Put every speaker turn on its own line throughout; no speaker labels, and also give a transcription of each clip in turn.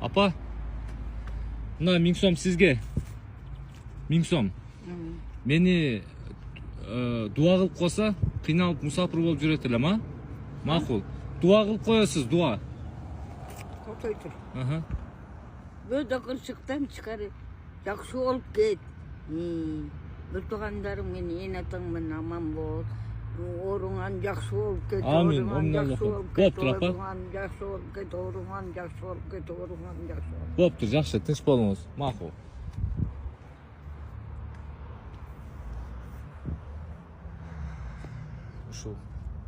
Апа, мына 1000 сом сизге. 1000 сом. Мени дуа кылып койсо, кыйналып мусафир болуп жүрөт элем, а? Макул. Дуа кылып коесуз, дуа.
Тотой тур.
Аха.
Кырсыктан чыкары. Жакшы болуп кет. Бір туғандарым мен ен атаңмен аман бол. Оруңан жақсы болып кет.
Амин.
Оруңан жақсы болып кет.
Боптур, апа.
Оруңан жақсы болып кет. Оруңан жақсы болып кет. Оруңан жақсы болып кет.
Боптур, жакшы, тынч болуңуз. Макул. Ушул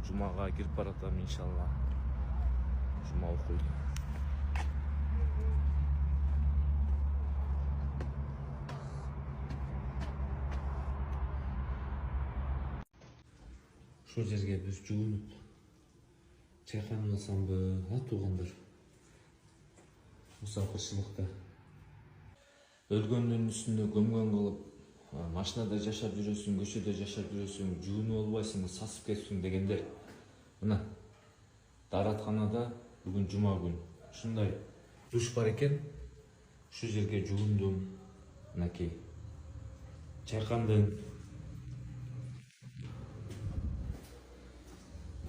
жумага кирип баратам иншалла. Жума окуйт.
Ошол жерге биз жуунуп чайканып алсамбы, туугандар? Мусафирчиликте өлгөндүн үстүндө көмгөн кылып, машинада жашап жүрөсүң, көчөдө жашап жүрөсүң, жуунуп албайсың, сасып кетиптиң дегендер. Мына дааратканада бүгүн жума күн. Ушундай душ бар экен. Ушул жерге жуундум. Мынакей. Чайкандым.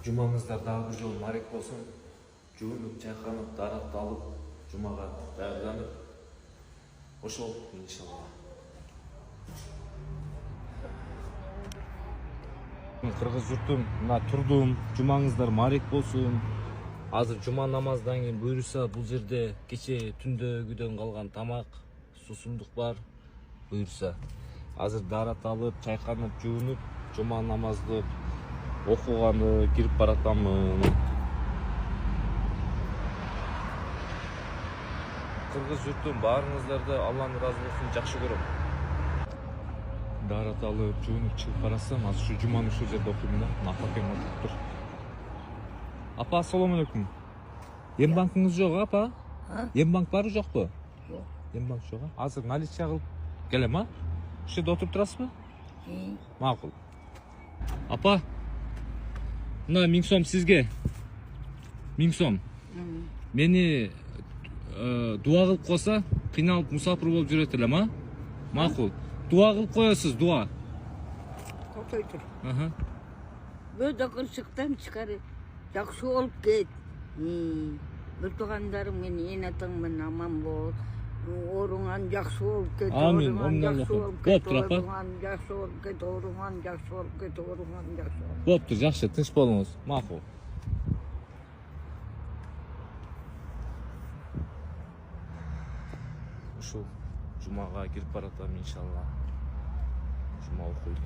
Жумаңыздар дагы бир жолу марек болсун. Жуунуп, чайканып, дааратталып, жумага даярданып, ошол иншалла.
Кыргыз журтум, мына турдум, жумаңыздар марек болсун. Азыр жума намаздан кийин буюрса бул жерде кече түндөгүдөн калган тамак, суусундук бар. Буюрса азыр дааратталып, чайканып, жуунуп, жума намазды окуганы кирип баратамын. Кыргыз журтум, баарыңыздарды Алланын ыраазылыгын жакшы көрөм. Даараталып, жуунуп чыгып барасам, азыр ушу жуманы ушул жерде окуйм да. Апакем отуруп тур. Апа, ассаламу алейкум. Эм банкыңыз жок, апа? Эм банк барбы, жокпу?
Жок.
Эм банк жок, а? Азыр наличие кылып келем, а? Ушул жерде отуруп турасызбы? Макул. Апа, мына 1000 сом сизге. 1000 сом. Мени дуа кылып койсо, кыйналып мусафир болуп жүрөт элем, а? Макул. Дуа кылып коесуз, дуа.
Тотой тур.
Аха.
Кырсыктан чыкары. Жақсы болып кет. Бір туғандарым мен ен атаңмен аман бол. Оруңан жақсы болып кет.
Амин.
Оруңан жақсы болып кет.
Боптур, апа.
Оруңан жақсы болып кет. Оруңан жақсы болып кет. Оруңан жақсы болып кет.
Боптур, жакшы, тынч болуңуз. Макул. Ушул жумага кирип баратам иншалла. Жума окуйт.